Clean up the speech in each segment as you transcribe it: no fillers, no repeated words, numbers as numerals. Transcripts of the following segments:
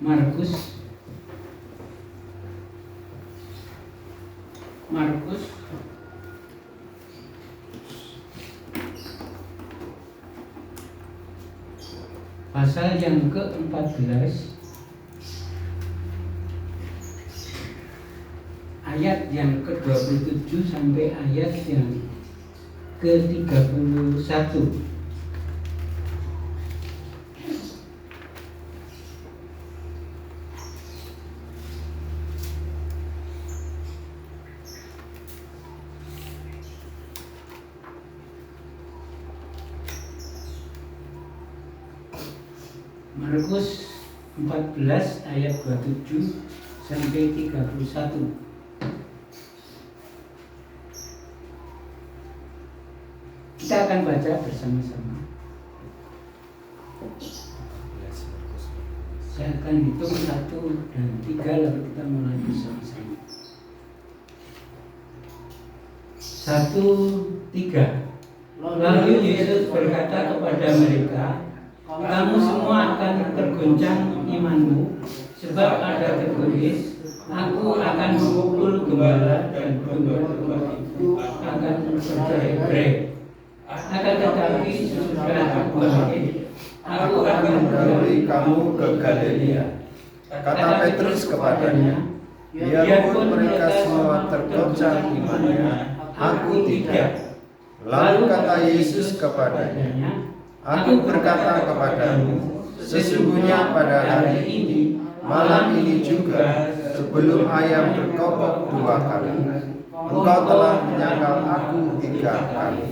Markus pasal yang ke-14 ayat yang ke-27 sampai ayat yang ke-31. Markus 14 ayat 27 sampai 31. Kita akan baca bersama-sama. Saya akan hitung 1 dan 3 lalu kita mulai bersama-sama. 1, 3. Lalu Yesus berkata kepada mereka, kamu semua akan tergoncang imanmu, sebab ada tertulis, aku akan memukul gembala dan domba-domba itu akan bercerai-berai. Akan tetapi sesudah aku bangkit, aku akan mendahului kamu ke Galilea. Kata Petrus kepadanya, biarpun mereka semua tergoncang imannya, aku tidak. Lalu kata Yesus kepadanya, aku berkata kepadamu, sesungguhnya pada hari ini, malam ini juga, sebelum ayam berkokok 2 kali, engkau telah menyangkal aku 3 kali.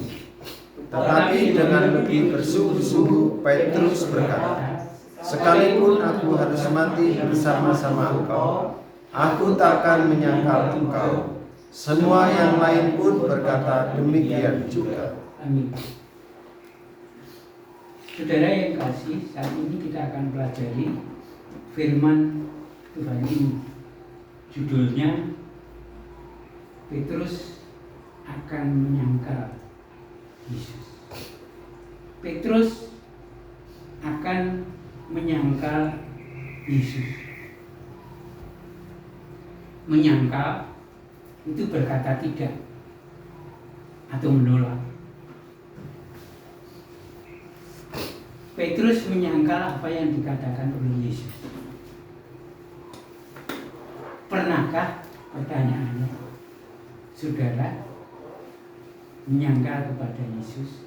Tetapi dengan lebih bersungguh-sungguh Petrus berkata, sekalipun aku harus mati bersama-sama engkau, aku takkan menyangkal engkau. Semua yang lain pun berkata demikian juga. Amin. Saudara yang kasih, saat ini kita akan pelajari firman Tuhan ini. Judulnya, Petrus akan menyangkal Yesus. Petrus akan menyangkal Yesus. Menyangkal itu berkata tidak atau menolak. Petrus menyangkal apa yang dikatakan oleh Yesus. Pernahkah, pertanyaannya, saudara menyangkal kepada Yesus?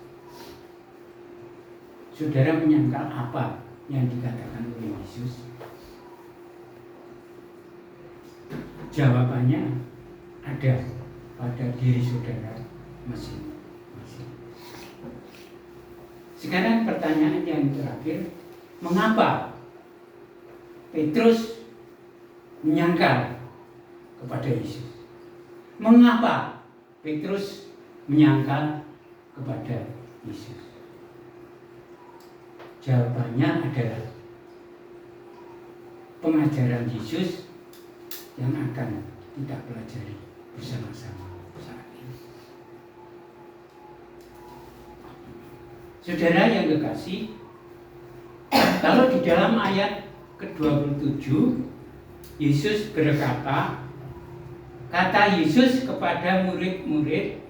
Saudara menyangkal apa yang dikatakan oleh Yesus? Jawabannya ada pada diri saudara masing-masing. Sekarang pertanyaan yang terakhir, mengapa Petrus menyangkal kepada Yesus? Mengapa Petrus menyangkal kepada Yesus? Jawabannya adalah pengajaran Yesus yang akan kita pelajari bersama-sama saat ini. Saudara yang kekasih, kalau di dalam ayat ke-27 Yesus berkata, kata Yesus kepada murid-murid,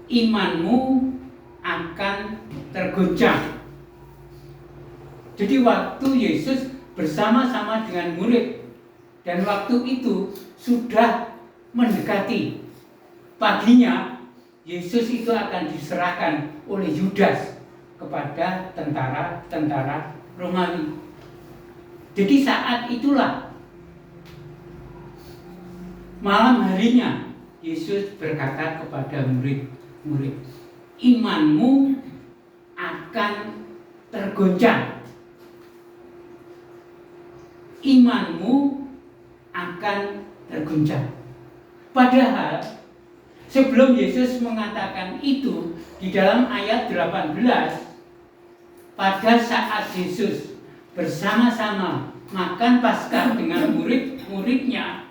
imanmu akan tergoncang. Jadi waktu Yesus bersama-sama dengan murid, dan waktu itu sudah mendekati paginya, Yesus itu akan diserahkan oleh Yudas kepada tentara-tentara Romawi. Jadi saat itulah, malam harinya, Yesus berkata kepada murid-murid, imanmu akan tergoncang. Imanmu akan tergoncang. Padahal sebelum Yesus mengatakan itu di dalam ayat 18, pada saat Yesus bersama-sama makan Paskah dengan murid-muridnya,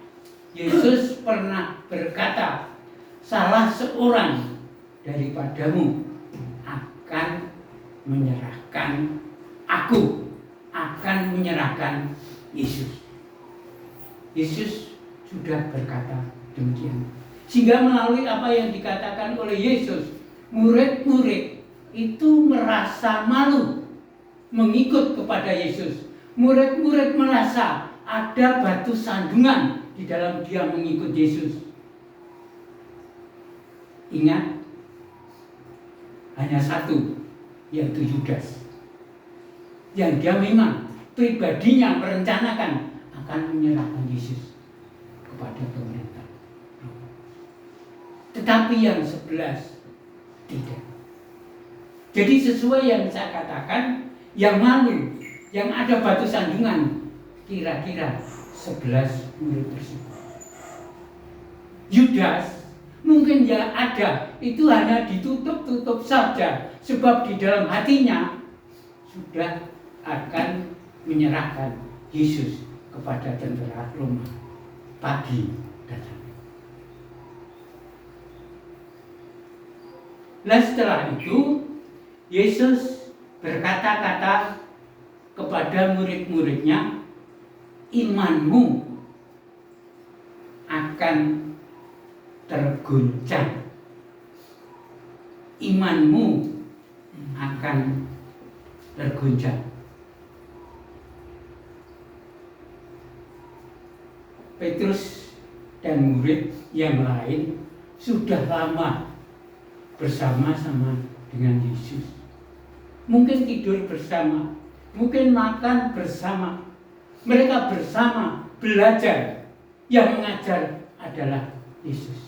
Yesus pernah berkata, salah seorang daripadamu akan menyerahkan aku, akan menyerahkan Yesus. Yesus sudah berkata demikian. Sehingga melalui apa yang dikatakan oleh Yesus, murid-murid itu merasa malu mengikut kepada Yesus. Murid-murid merasa ada batu sandungan di dalam dia mengikut Yesus. Ingat, hanya satu, yaitu Yudas, yang dia memang pribadinya merencanakan akan menyerahkan Yesus kepada pemerintah. Tetapi yang 11 tidak. Jadi sesuai yang saya katakan, yang malu, yang ada batu sandungan, kira-kira 11 murid tersebut. Yudas mungkin ya ada, itu hanya ditutup-tutup saja, sebab di dalam hatinya sudah akan menyerahkan Yesus kepada tentara Roma. Pagi datang. Nah, setelah itu Yesus berkata-kata kepada murid-muridnya, imanmu akan terguncang. Imanmu akan terguncang. Petrus dan murid yang lain sudah lama bersama-sama dengan Yesus. Mungkin tidur bersama, mungkin makan bersama. Mereka bersama belajar. Yang mengajar adalah Yesus.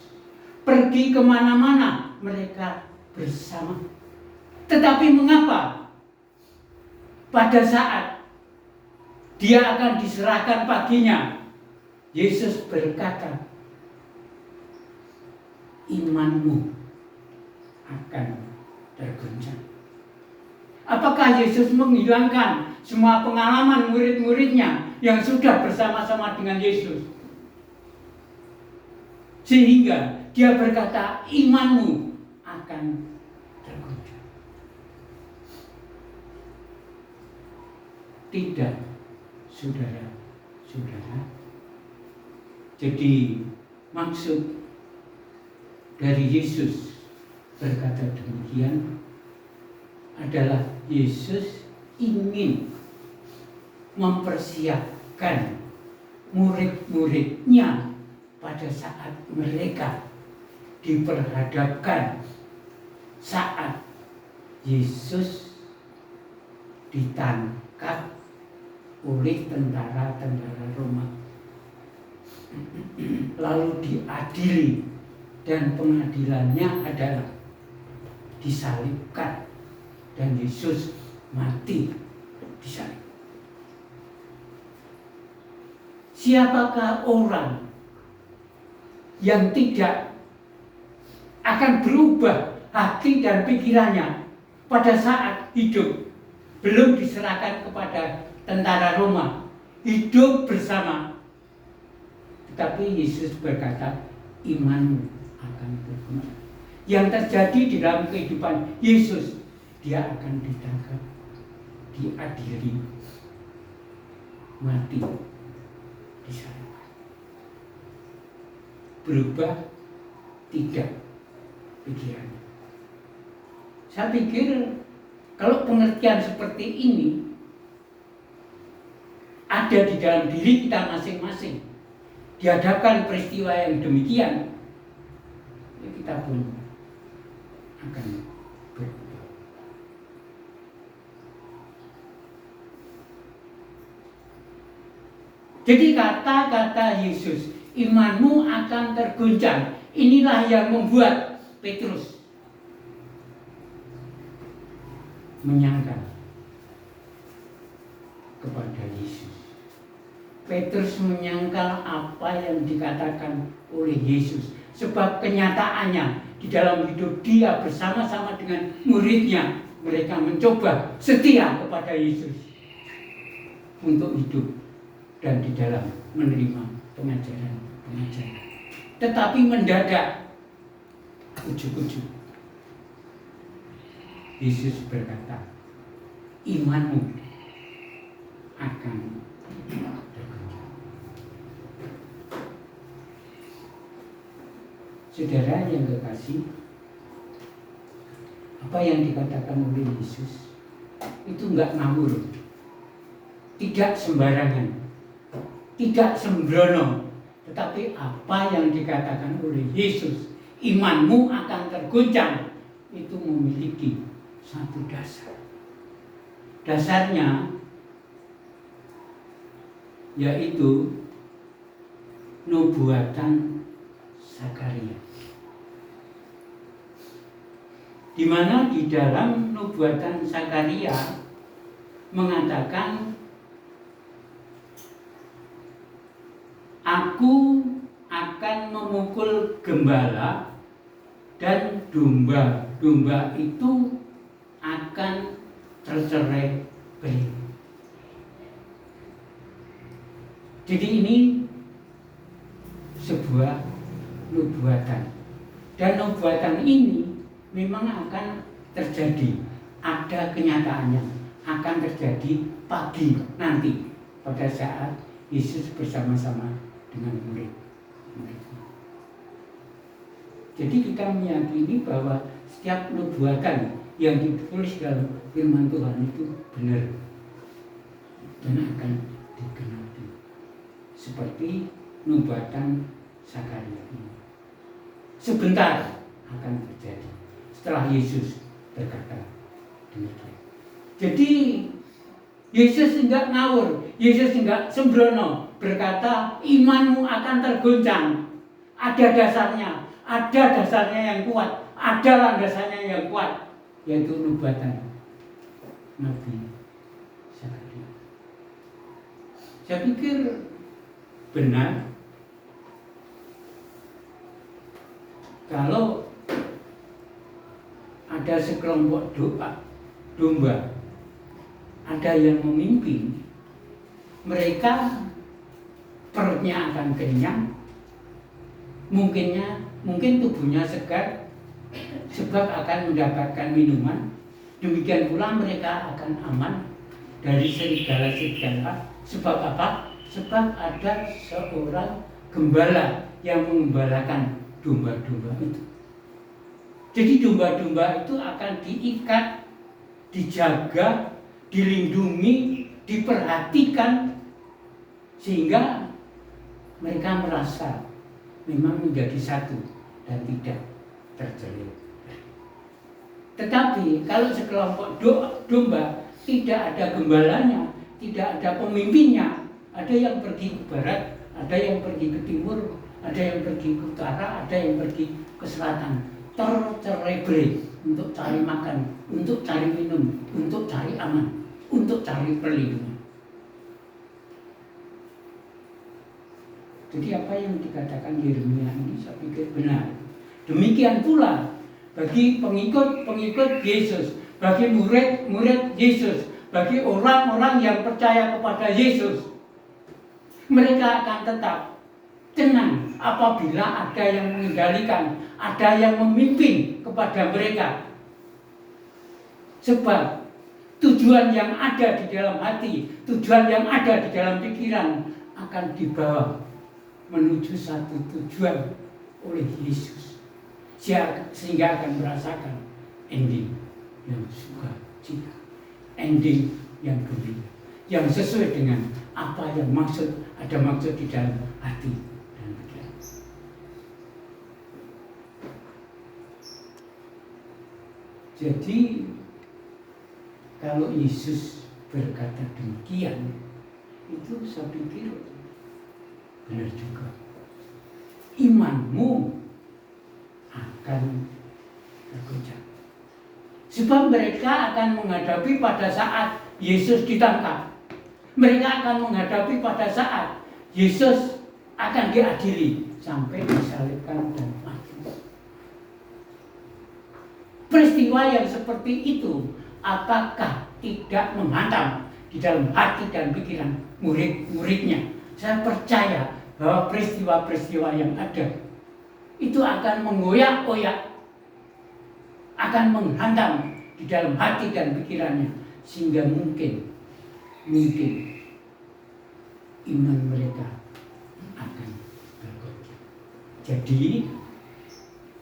Pergi kemana-mana mereka bersama. Tetapi mengapa pada saat dia akan diserahkan paginya, Yesus berkata, imanmu akan terguncang. Apakah Yesus menghilangkan semua pengalaman murid-muridnya yang sudah bersama-sama dengan Yesus? Sehingga dia berkata, imanmu akan terguncang. Tidak, saudara-saudara. Jadi maksud dari Yesus berkata demikian adalah Yesus ingin mempersiapkan murid-muridnya pada saat mereka diperhadapkan saat Yesus ditangkap oleh tentara-tentara Roma, lalu diadili, dan pengadilannya adalah disalibkan dan Yesus mati disalib. Siapakah orang yang tidak akan berubah hati dan pikirannya pada saat hidup belum diserahkan kepada tentara Roma, hidup bersama? Tetapi Yesus berkata, imanmu akan berguna. Yang terjadi di dalam kehidupan Yesus, dia akan ditangkap, diadili, mati, disalibkan. Berubah tidak pikirannya. Saya pikir kalau pengertian seperti ini ada di dalam diri kita masing-masing, dihadapkan peristiwa yang demikian, ya kita pun akan berubah. Jadi kata-kata Yesus, imanmu akan terguncang, inilah yang membuat Petrus menyangkal kepada Yesus. Petrus menyangkal apa yang dikatakan oleh Yesus, sebab kenyataannya di dalam hidup dia bersama-sama dengan muridnya, mereka mencoba setia kepada Yesus untuk hidup dan di dalam menerima pengajaran-pengajaran. Tetapi mendadak, ujuk-ujuk, Yesus berkata, imanmu akan terguncang. Saudara yang kekasih, apa yang dikatakan oleh Yesus itu enggak ngawur, tidak sembarangan, tidak sembrono, tetapi apa yang dikatakan oleh Yesus, imanmu akan tergoncang, itu memiliki satu dasar. Dasarnya yaitu nubuatan Zakaria, di mana di dalam nubuatan Zakaria mengatakan, aku akan memukul gembala dan domba-domba itu akan tercerai berai. Jadi ini sebuah nubuatan, dan nubuatan ini memang akan terjadi, ada kenyataannya, akan terjadi pagi nanti pada saat Yesus bersama-sama dengan murid-muridnya. Jadi kita meyakini bahwa setiap nubuatan yang ditulis dalam firman Tuhan itu benar dan akan digenapi, seperti nubuatan Zakaria ini. Sebentar akan terjadi setelah Yesus berkata demikian. Jadi Yesus enggak ngawur, Yesus enggak sembrono berkata imanmu akan tergoncang. Ada dasarnya yang kuat, ada landasannya yang kuat, yaitu nubuatan Nabi Zakaria. Saya pikir benar kalau ada sekelompok domba, ada yang memimpin, mereka perutnya akan kenyang, mungkin tubuhnya segar sebab akan mendapatkan minuman. Demikian pula mereka akan aman dari serigala-serigala. Sebab apa? Sebab ada seorang gembala yang mengembalakan domba-domba itu. Jadi domba-domba itu akan diikat, dijaga, dilindungi, diperhatikan, sehingga mereka merasa memang menjadi satu dan tidak tercerai. Tetapi kalau sekelompok domba tidak ada gembalanya, tidak ada pemimpinnya, ada yang pergi ke barat, ada yang pergi ke timur, ada yang pergi ke utara, ada yang pergi ke selatan, tercerai-berai untuk cari makan, untuk cari minum, untuk cari aman, untuk cari perlindungan. Jadi apa yang dikatakan Yeremia ini saya pikir benar. Demikian pula bagi pengikut Yesus, bagi murid Yesus, bagi orang-orang yang percaya kepada Yesus, mereka akan tetap tenang apabila ada yang mengendalikan, ada yang memimpin kepada mereka. Sebab tujuan yang ada di dalam hati, tujuan yang ada di dalam pikiran akan dibawa menuju satu tujuan oleh Yesus, sehingga akan merasakan ending yang sukacita, ending yang gembira, yang sesuai dengan apa yang ada maksud di dalam hati dan pikiran. Jadi kalau Yesus berkata demikian, itu saya pikir benar juga. Imanmu akan tergoncang. Sebab mereka akan menghadapi pada saat Yesus ditangkap. Mereka akan menghadapi pada saat Yesus akan diadili sampai disalibkan dan mati. Peristiwa yang seperti itu apakah tidak menghantam di dalam hati dan pikiran murid-muridnya? Saya percaya bahwa peristiwa-peristiwa yang ada itu akan mengoyak-oyak, akan menghantam di dalam hati dan pikirannya, sehingga mungkin iman mereka akan bergoncang. Jadi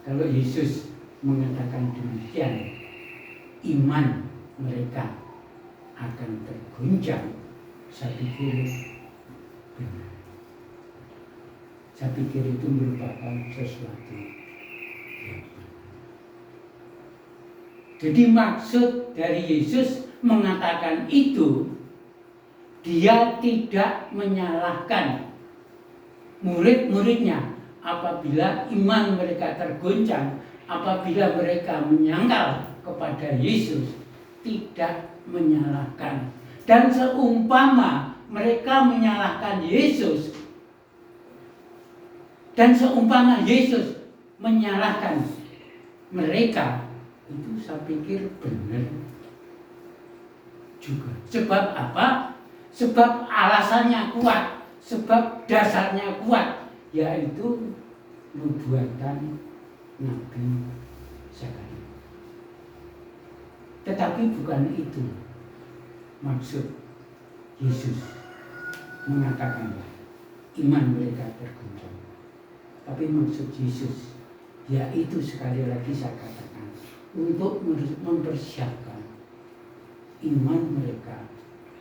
Kalau Yesus mengatakan demikian, iman mereka akan terguncang. Saya pikir benar. Saya pikir itu merupakan sesuatu yang benar. Jadi maksud dari Yesus mengatakan itu, dia tidak menyalahkan murid-muridnya apabila iman mereka tergoncang, apabila mereka menyangkal kepada Yesus, tidak menyalahkan. Dan seumpama mereka menyalahkan Yesus, dan seumpama Yesus menyalahkan mereka, itu saya pikir benar juga. Sebab apa? Sebab alasannya kuat, sebab dasarnya kuat, yaitu nubuatan Nabi Zakaria. Tetapi bukan itu maksud Yesus mengatakan iman mereka terguncang. Tapi maksud Yesus, yaitu sekali lagi saya katakan, untuk mempersiapkan iman mereka,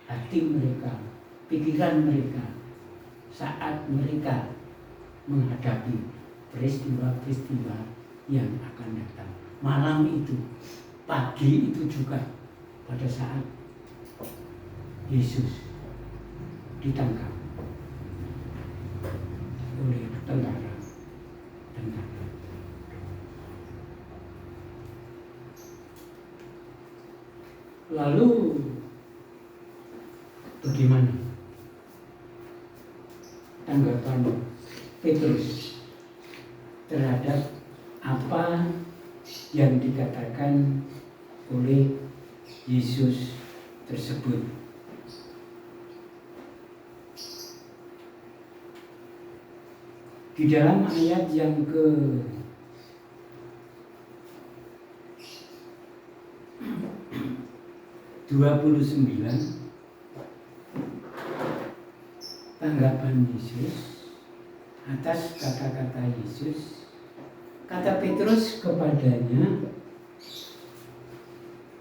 hati mereka, pikiran mereka saat mereka menghadapi peristiwa-peristiwa yang akan datang. Malam itu, pagi itu juga, pada saat Yesus ditangkap oleh tentara. Lalu bagaimana tanggapan Petrus terhadap apa yang dikatakan oleh Yesus tersebut? Di dalam ayat yang ke 29, tanggapan Yesus atas kata-kata Yesus, kata Petrus kepadanya,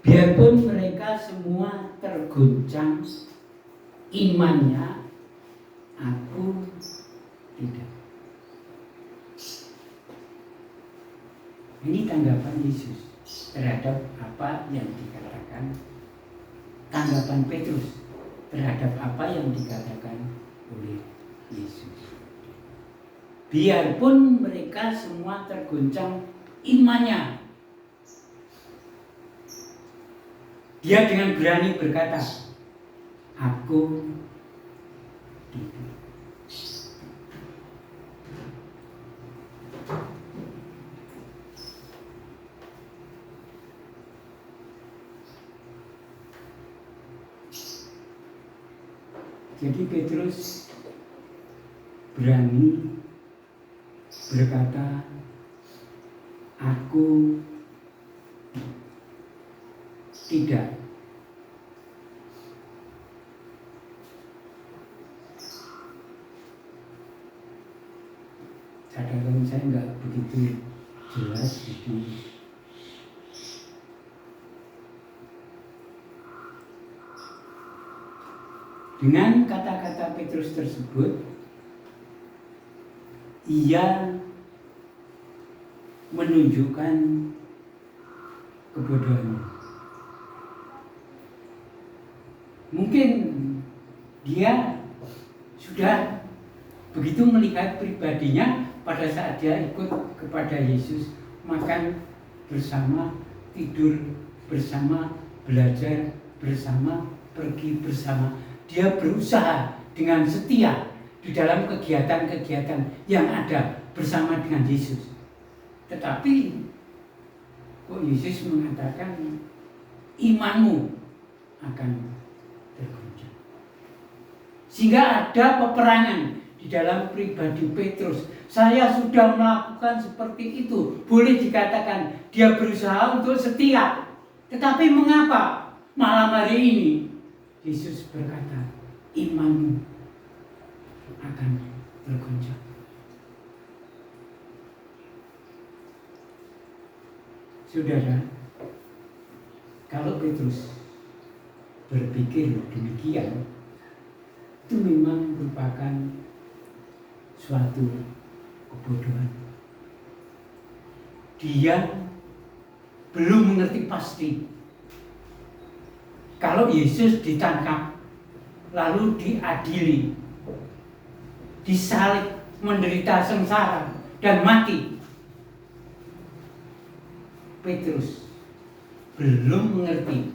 biarpun mereka semua terguncang imannya, aku tidak. Ini tanggapan Yesus terhadap apa yang dikatakan, tanggapan Petrus terhadap apa yang dikatakan oleh Yesus. Biarpun mereka semua terguncang imannya, dia dengan berani berkata, aku tidak. Jadi Petrus berani berkata, aku tidak. Catatan saya nggak begitu jelas jadi dengan kata-kata Petrus tersebut, ia menunjukkan kebodohannya. Mungkin dia sudah begitu melihat pribadinya pada saat dia ikut kepada Yesus, makan bersama, tidur bersama, belajar bersama, pergi bersama. Dia berusaha dengan setia di dalam kegiatan-kegiatan yang ada bersama dengan Yesus. Tetapi kok Yesus mengatakan imanmu akan terguncang. Sehingga ada peperangan di dalam pribadi Petrus. Saya sudah melakukan seperti itu. Boleh dikatakan dia berusaha untuk setia. Tetapi mengapa malam hari ini Yesus berkata, imanmu akan terguncang. Saudara, kalau Petrus berpikir demikian, itu memang merupakan suatu kebodohan. Dia belum mengerti pasti kalau Yesus ditangkap, lalu diadili, disalib, menderita sengsara, dan mati. Petrus belum mengerti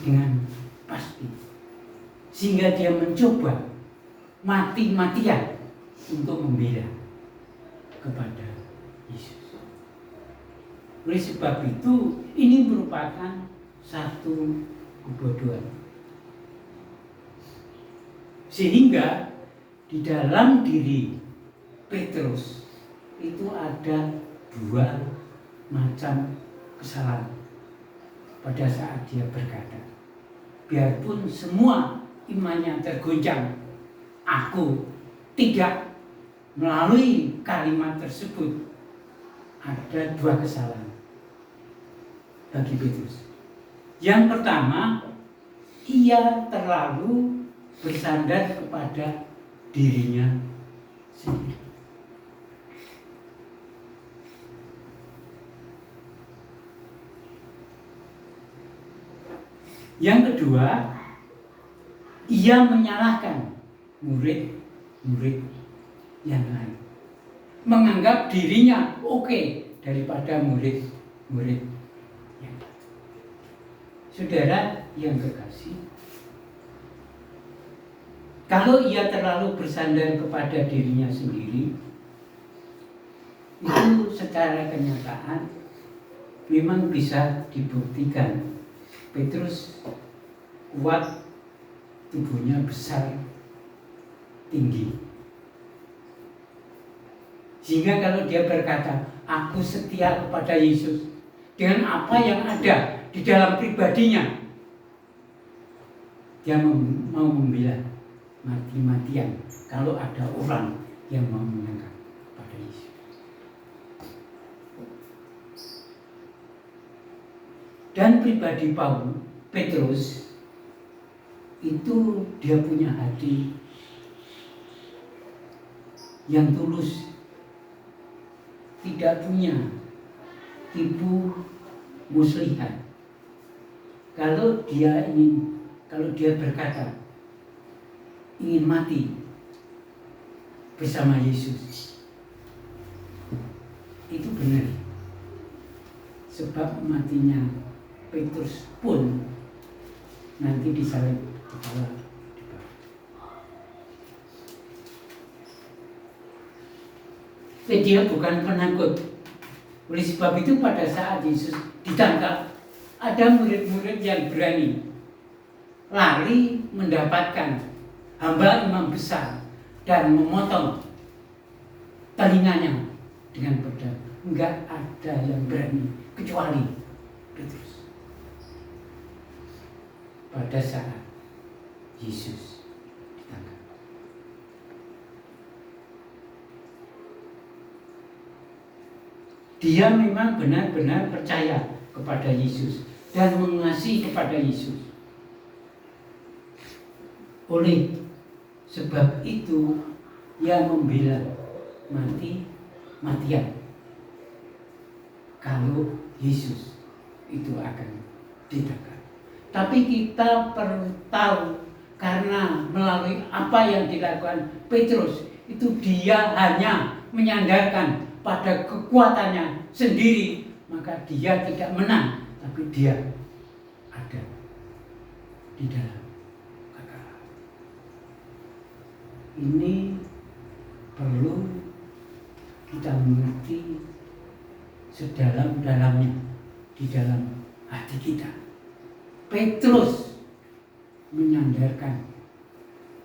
dengan pasti, sehingga dia mencoba mati-matian untuk membela kepada Yesus. Oleh sebab itu, ini merupakan satu kebodohan. Sehingga di dalam diri Petrus itu ada dua macam kesalahan pada saat dia berkata, biarpun semua imannya tergoncang, aku tidak. Melalui kalimat tersebut ada dua kesalahan bagi Petrus. Yang pertama, ia terlalu bersandar kepada dirinya sendiri. Yang kedua, ia menyalahkan murid-murid yang lain, menganggap dirinya oke daripada murid-murid yang lain. Saudara yang terkasih, kalau ia terlalu bersandar kepada dirinya sendiri, itu secara kenyataan memang bisa dibuktikan. Petrus kuat, tubuhnya besar, tinggi. Sehingga kalau dia berkata, aku setia kepada Yesus dengan apa yang ada di dalam pribadinya, dia mau membela mati-matian kalau ada orang yang mau menangkap pada Yesus. Dan pribadi Petrus itu dia punya hati yang tulus, tidak punya tipu muslihat. Kalau dia berkata ingin mati bersama Yesus, itu benar. Sebab matinya Petrus pun nanti disalib kepala di bawah. Dia bukan penakut. Oleh sebab itu pada saat Yesus ditangkap, ada murid-murid yang berani lari mendapatkan hamba imam besar dan memotong telinganya dengan pedang. Enggak ada yang berani kecuali Petrus. Pada saat Yesus ditangkap, dia memang benar-benar percaya kepada Yesus dan mengasihi kepada Yesus. Oleh sebab itu, ia membela mati-matian kalau Yesus itu akan ditangkap. Tapi kita perlu tahu, karena melalui apa yang dilakukan Petrus, itu dia hanya menyandarkan pada kekuatannya sendiri, maka dia tidak menang, tapi dia ada di dalam kekalahan. Ini perlu kita mengerti sedalam-dalamnya di dalam hati kita. Petrus menyandarkan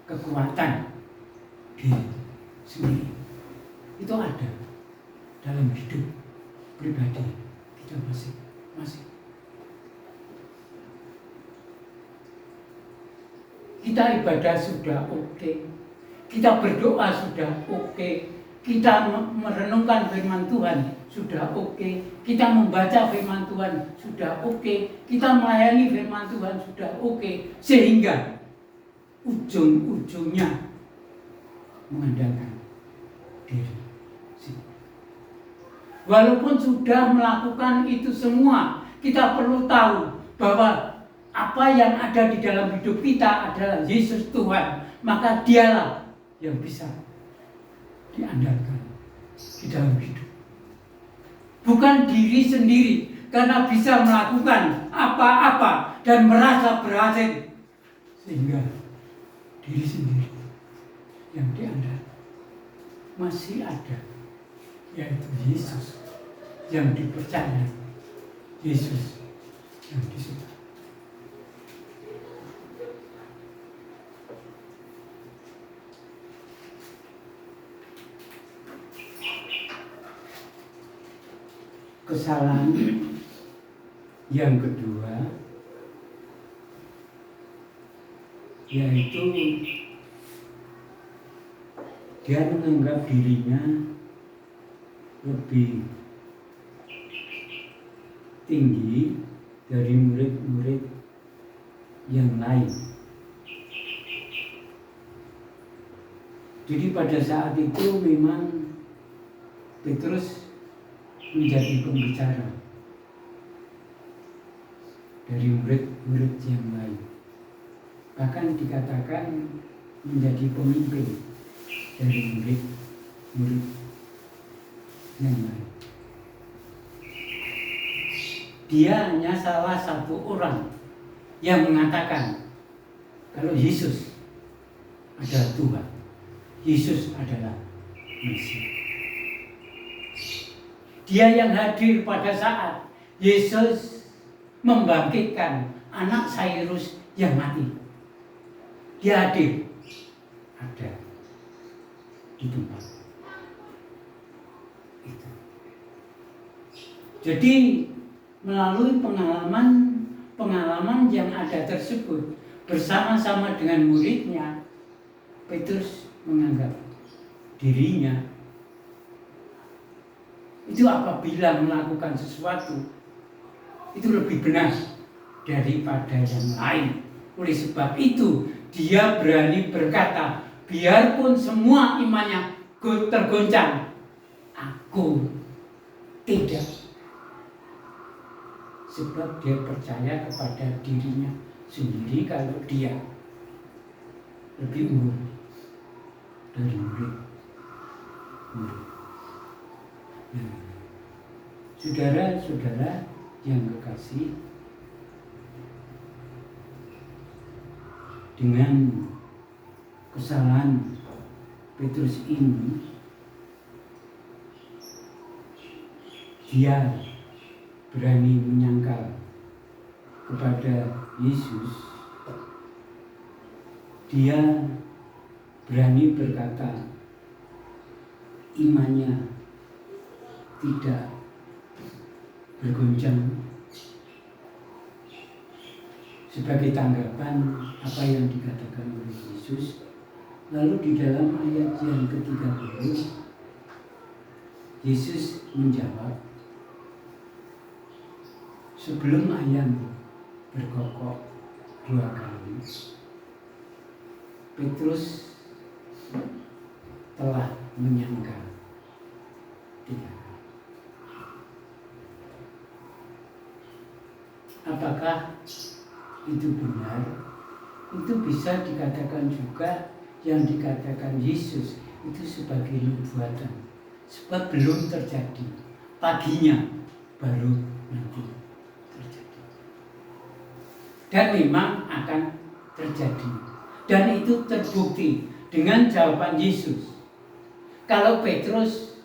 kekuatan diri sendiri. Itu ada dalam hidup pribadi kita masing-masing. Kita ibadah sudah oke, kita berdoa sudah oke, kita merenungkan firman Tuhan sudah oke, kita membaca firman Tuhan sudah oke, kita melayani firman Tuhan sudah oke, sehingga ujung-ujungnya mengandalkan diri. Walaupun sudah melakukan itu semua, kita perlu tahu bahwa apa yang ada di dalam hidup kita adalah Yesus Tuhan, maka Dialah yang bisa diandalkan di dalam hidup. Bukan diri sendiri, karena bisa melakukan apa-apa dan merasa berhasil, sehingga diri sendiri yang diandalkan. Masih ada, yaitu Yesus yang dipercaya, Yesus yang disembah. Kesalahan yang kedua yaitu dia menganggap dirinya lebih tinggi dari murid-murid yang lain. Jadi pada saat itu memang Petrus menjadi pembicara dari murid-murid yang lain. Bahkan dikatakan menjadi pemimpin dari murid-murid yang lain. Dia hanya salah satu orang yang mengatakan kalau Yesus adalah Tuhan, Yesus adalah Mesias. Dia yang hadir pada saat Yesus membangkitkan anak Jairus yang mati. Dia hadir, ada di tempat itu. Jadi melalui pengalaman yang ada tersebut bersama-sama dengan muridnya, Petrus menganggap dirinya itu apabila melakukan sesuatu itu lebih benar daripada yang lain. Oleh sebab itu dia berani berkata, biarpun semua imannya tergoncang, aku tidak. Sebab dia percaya kepada dirinya sendiri kalau dia lebih unggul dari murid. Saudara-saudara yang kekasih, dengan kesalahan Petrus ini, dia berani menyangkal kepada Yesus. Dia berani berkata imannya tidak bergoncang sebagai tanggapan apa yang dikatakan oleh Yesus. Lalu di dalam ayat yang ke-30 Yesus menjawab, sebelum ayam berkokok 2 kali, Petrus telah menyangkal 3 kali. Apakah itu benar? Itu bisa dikatakan juga yang dikatakan Yesus itu sebagai nubuatan. Sebab belum terjadi, paginya baru nanti terjadi. Dan memang akan terjadi. Dan itu terbukti dengan jawaban Yesus. Kalau Petrus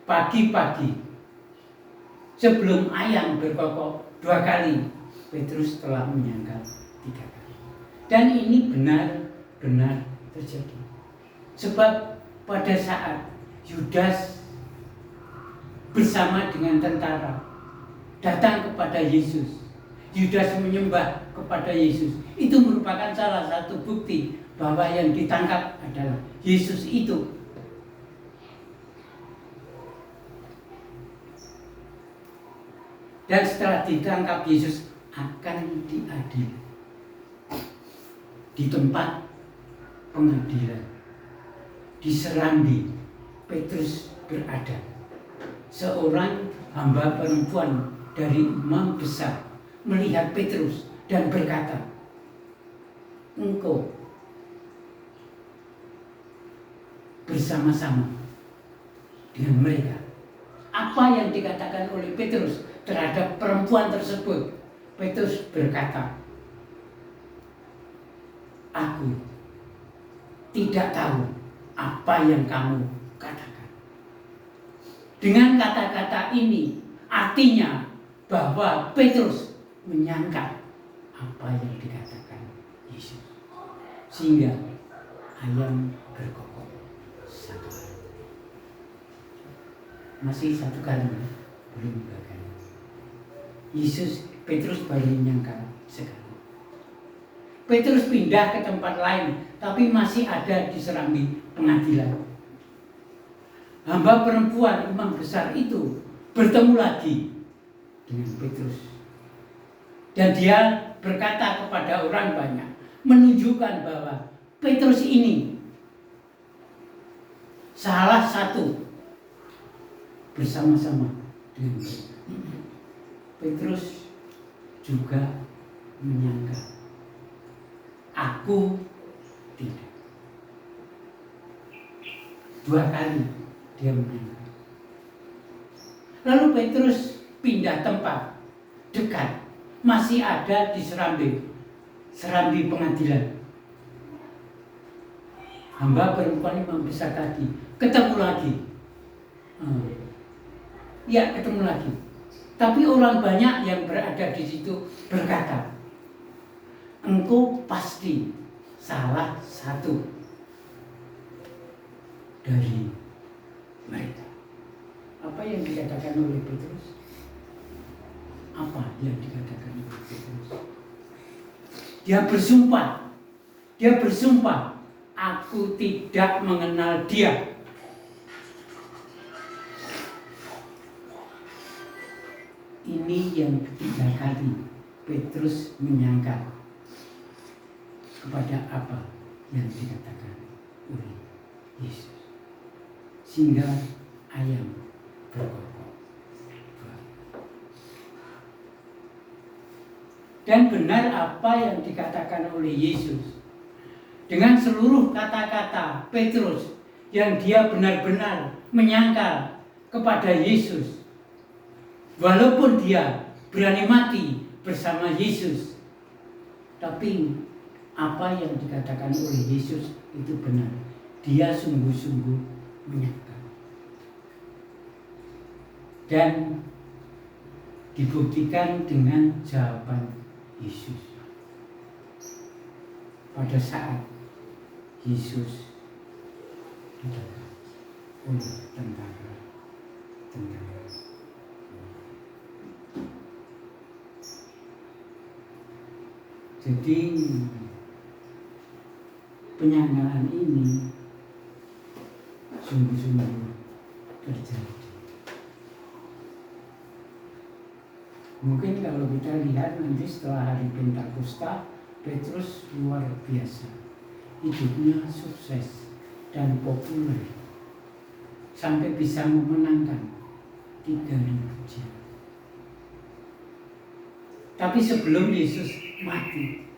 pagi-pagi sebelum ayam berkokok 2 kali, Petrus telah menyangkal 3 kali. Dan ini benar-benar terjadi. Sebab pada saat Yudas bersama dengan tentara datang kepada Yesus, Yudas menyembah kepada Yesus. Itu merupakan salah satu bukti bahwa yang ditangkap adalah Yesus itu Dan setelah ditangkap Yesus akan diadili di tempat pengadilan. Di Serambi Petrus berada. Seorang hamba perempuan dari imam besar melihat Petrus dan berkata, engkau bersama-sama dengan mereka. Apa yang dikatakan oleh Petrus terhadap perempuan tersebut? Petrus berkata, aku tidak tahu apa yang kamu katakan. Dengan kata-kata ini artinya bahwa Petrus menyangka apa yang dikatakan Yesus. Sehingga ayam berkokok satu kali. Masih satu kali, belum dua kali. Petrus baru menyangka sekali. Petrus pindah ke tempat lain, tapi masih ada di Serambi pengadilan. Hamba perempuan imam besar itu bertemu lagi dengan Petrus. Dan dia berkata kepada orang banyak, menunjukkan bahwa Petrus ini salah satu bersama-sama dengan mereka. Petrus juga menyangka, aku tidak. Dua kali dia menyangka. Lalu Petrus pindah tempat dekat, masih ada di Serambi pengadilan. Hamba perempuan imam besar tadi ketemu lagi. Ya, ketemu lagi. Tapi orang banyak yang berada di situ berkata, engkau pasti salah satu dari mereka. Apa yang dikatakan oleh Petrus? Apa yang dikatakan oleh Petrus? Dia bersumpah, aku tidak mengenal dia. Ini yang ketiga kali Petrus menyangka kepada apa yang dikatakan oleh Yesus. Sehingga ayam berkokok. Dan benar apa yang dikatakan oleh Yesus. Dengan seluruh kata-kata Petrus yang dia benar-benar menyangkal kepada Yesus. Walaupun dia berani mati bersama Yesus, tapi apa yang dikatakan oleh Yesus itu benar. Dia sungguh-sungguh menyangka. Dan dibuktikan dengan jawaban Yesus. Pada saat Yesus ditangkap oleh tentara. Jadi penyangkalan ini sungguh-sungguh terjadi. Mungkin kalau kita lihat nanti setelah hari Pentakosta, Petrus luar biasa. Hidupnya sukses dan populer. Sampai bisa memenangkan 3.000 jiwa. Tapi sebelum Yesus mati,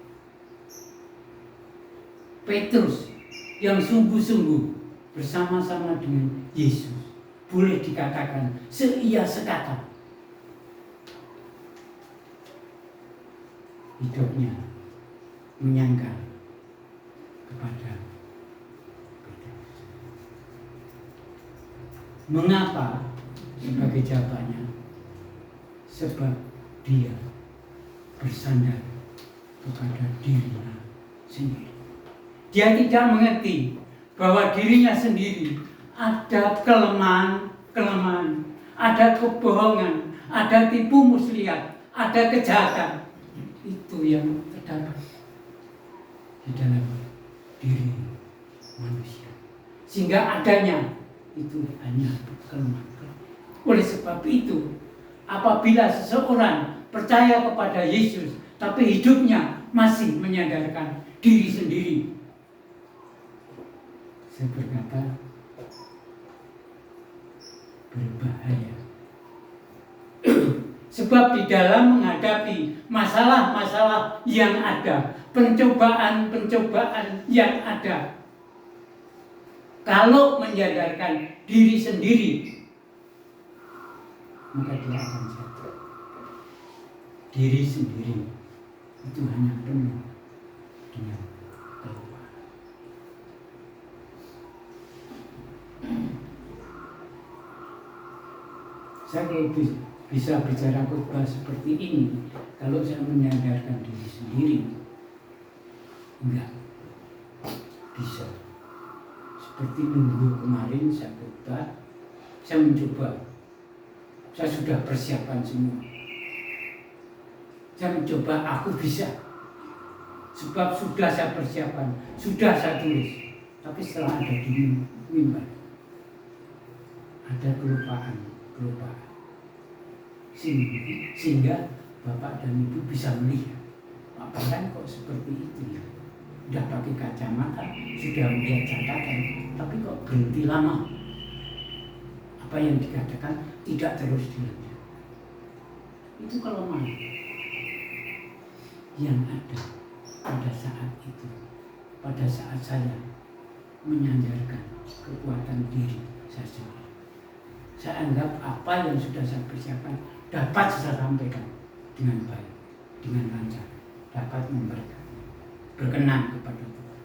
Petrus yang sungguh-sungguh bersama-sama dengan Yesus, boleh dikatakan seia sekata, hidupnya menyangkal kepada Petrus. Mengapa? Sebagai jawabannya, sebab dia bersandar kepada dirinya sendiri. Dia tidak mengerti bahwa dirinya sendiri ada kelemahan, ada kebohongan, ada tipu muslihat, ada kejahatan. Itu yang terdapat di dalam diri manusia. Sehingga adanya itu hanya kelemahan. Oleh sebab itu, apabila seseorang percaya kepada Yesus, tapi hidupnya masih menyandarkan diri sendiri. Saya berkata, berbahaya. Sebab di dalam menghadapi masalah-masalah yang ada, pencobaan-pencobaan yang ada, kalau menyandarkan diri sendiri, maka dia akan jatuh. Diri sendiri itu hanya penuh dengan kelemahan. Saya bisa bicara khotbah seperti ini kalau saya menyandarkan diri sendiri, enggak bisa. Seperti minggu kemarin saya khotbah, saya mencoba, saya sudah persiapan semua, saya mencoba, aku bisa, sebab sudah saya persiapan, sudah saya tulis, tapi setelah ada di mimbar ada kelupaan. Sehingga Bapak dan Ibu bisa melihat, Pak Baran kok seperti itu ya, sudah pakai kacamata, sudah melihat catatan, tapi kok berhenti lama. Apa yang dikatakan tidak terus dilanjut. Itu kelemahan yang ada pada saat itu, pada saat saya menyandarkan kekuatan diri saya sendiri. Saya anggap apa yang sudah saya persiapkan dapat saya sampaikan dengan baik, dengan lancar, dapat berkenan kepada Tuhan.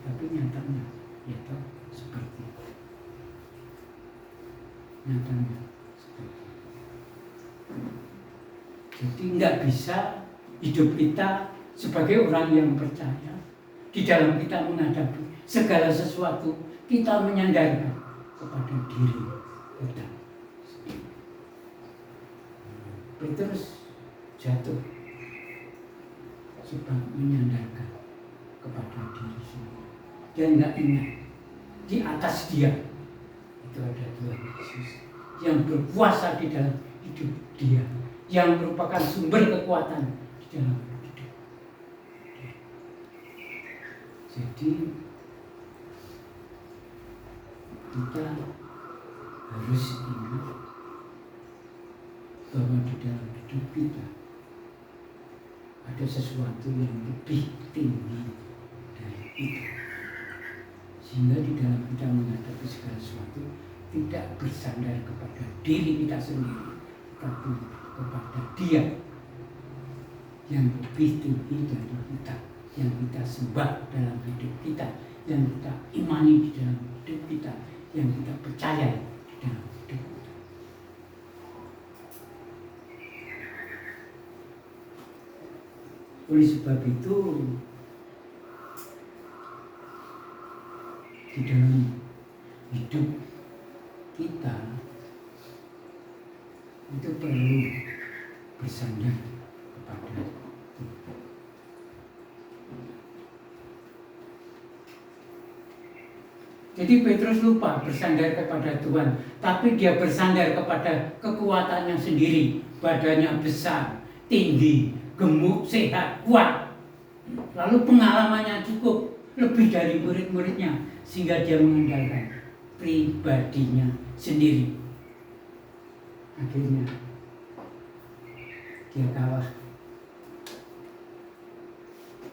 Tapi nyatanya, ya toh seperti itu. Nyatanya seperti itu. Jadi nggak bisa hidup kita sebagai orang yang percaya, di dalam kita menghadapi segala sesuatu, kita menyandarkan kepada diri kita. Petrus jatuh sebab menyandarkan kepada diri sendiri. Dia nggak ingat di atas dia itu ada Tuhan Yesus yang berkuasa di dalam hidup dia, yang merupakan sumber kekuatan di dalam hidup dia. Jadi kita harus ingat bahwa di dalam hidup kita ada sesuatu yang lebih tinggi dari kita, sehingga di dalam kita menghadapi segala sesuatu tidak bersandar kepada diri kita sendiri, tapi kepada Dia yang lebih tinggi dari kita, yang kita sembah dalam hidup kita, yang kita imani di dalam hidup kita, yang kita percaya di dalam hidup kita. Oleh sebab itu, di dalam hidup kita itu perlu bersandar kepada Tuhan. Jadi Petrus lupa bersandar kepada Tuhan, tapi dia bersandar kepada kekuatannya sendiri. Badannya besar, tinggi, gemuk, sehat, kuat. Lalu pengalamannya cukup lebih dari murid-muridnya, sehingga dia mengandalkan pribadinya sendiri. Akhirnya dia kalah,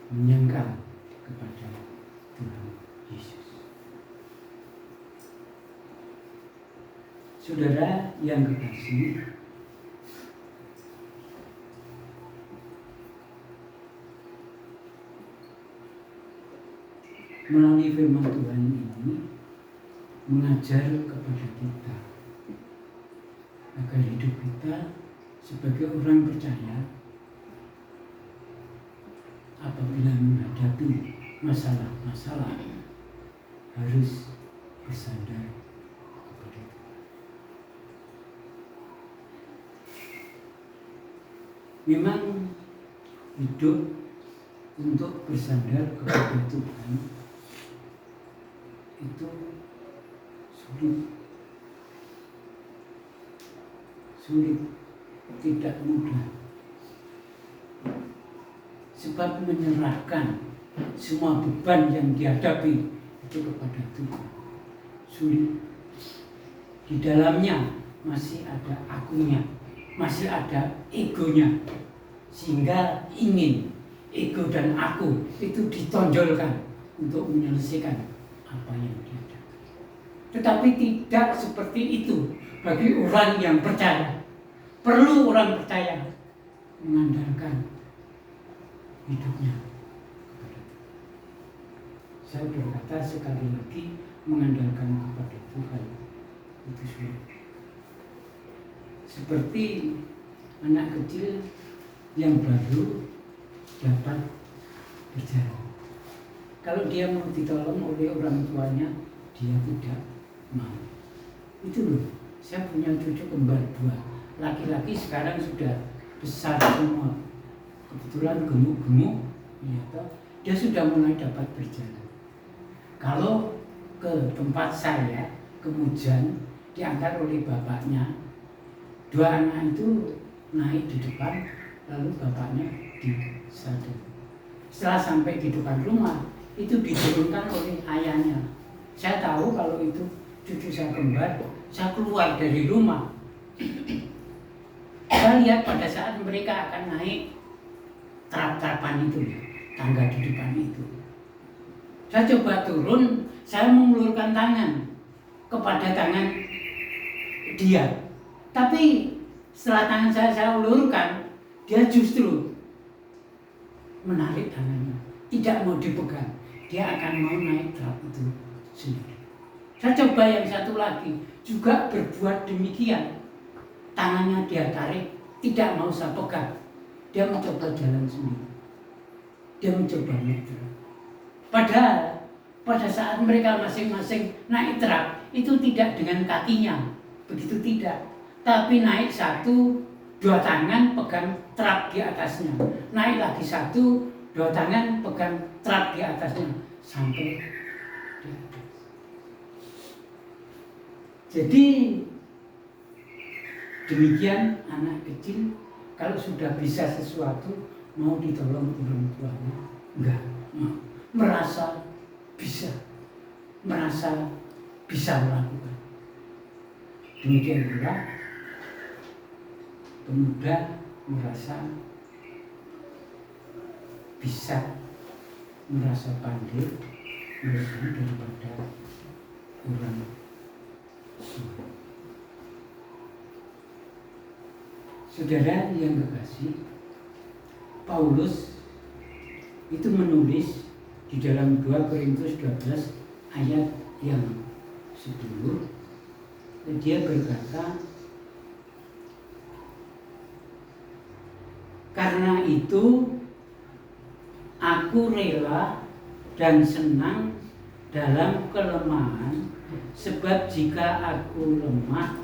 menyangkal kepada Tuhan Yesus. Saudara yang kekasih, melalui firman Tuhan ini mengajar kepada kita agar hidup kita sebagai orang percaya apabila menghadapi masalah-masalah harus bersandar kepada Tuhan. Memang hidup untuk bersandar kepada Tuhan itu sulit. sulit, tidak mudah. Sebab menyerahkan semua beban yang dihadapi itu kepada Tuhan sulit. Di dalamnya masih ada akunya, masih ada egonya, sehingga ingin ego dan aku itu ditonjolkan untuk menyelesaikan apa yang dihadapi. Tetapi tidak seperti itu bagi orang yang percaya. Perlu orang percaya mengandalkan hidupnya kepada Tuhan. Saya berkata sekali lagi, mengandalkan kepada Tuhan itu sulit. Seperti anak kecil yang baru dapat berjalan. Kalau dia mau ditolong oleh orang tuanya, dia tidak mau. Itu loh, saya punya cucu kembar 2. Laki-laki sekarang sudah besar semua. Kebetulan gemuk-gemuk, ya, dia sudah mulai dapat berjalan. Kalau ke tempat saya, ke Mujan, diantar oleh bapaknya, 2 anak itu naik di depan, lalu bapaknya di satu. Setelah sampai di depan rumah, itu diturunkan oleh ayahnya. Saya tahu kalau itu cucu saya kembar, saya keluar dari rumah. Saya lihat pada saat mereka akan naik trap-trapan itu, tangga di depan itu. Saya coba turun, saya mengulurkan tangan kepada tangan dia. Tapi setelah tangan saya ulurkan, dia justru menarik tangannya, tidak mau dipegang. Dia akan mau naik trap itu sendiri. Saya coba yang satu lagi, juga berbuat demikian. Tangannya dia tarik, tidak mau saya pegang. Dia mencoba jalan sendiri. Dia mencoba naik trap. Padahal pada saat mereka masing-masing naik trap, itu tidak dengan kakinya, begitu tidak. Tapi naik 1, 2 tangan pegang trap di atasnya. Naik lagi 1, 2 tangan pegang trap di atasnya sampai di atas. Jadi demikian anak kecil kalau sudah bisa sesuatu mau ditolong orang tuanya, enggak mau. Merasa bisa melakukan. Demikian pula pemuda merasa bisa, merasa pandai lebih daripada orang tua. Saudara yang kekasih, Paulus itu menulis di dalam 2 Korintus 12 ayat yang 10, dia berkata, karena itu aku rela dan senang dalam kelemahan, sebab jika aku lemah,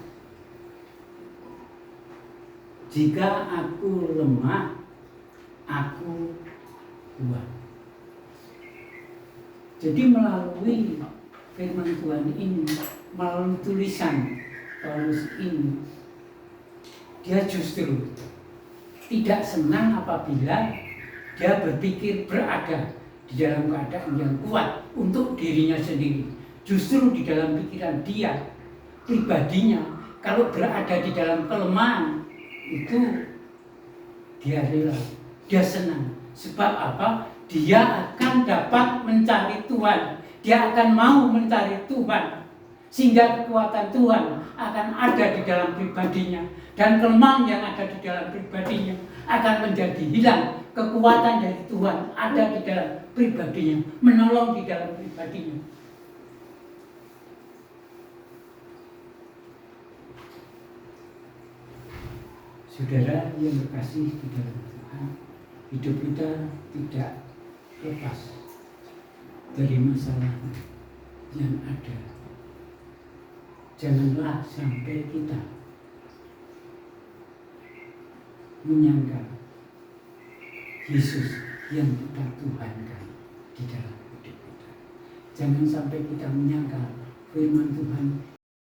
aku kuat. Jadi melalui firman Tuhan ini, melalui tulisan Paulus ini, dia justru tidak senang apabila dia berpikir berada di dalam keadaan yang kuat untuk dirinya sendiri. Justru di dalam pikiran dia, pribadinya, kalau berada di dalam kelemahan, itu dia rela, dia senang. Sebab apa? Dia akan dapat mencari Tuhan. Dia akan mau mencari Tuhan. Sehingga kekuatan Tuhan akan ada di dalam pribadinya. Dan kelemahan yang ada di dalam pribadinya akan menjadi hilang. Kekuatan dari Tuhan ada di dalam pribadinya, menolong di dalam pribadinya. Saudara yang berkasih di dalam Tuhan, hidup kita tidak lepas dari masalah yang ada. Janganlah sampai kita menyangka Yesus yang kita Tuhankan di dalam hidup kita. Jangan sampai kita menyangka firman Tuhan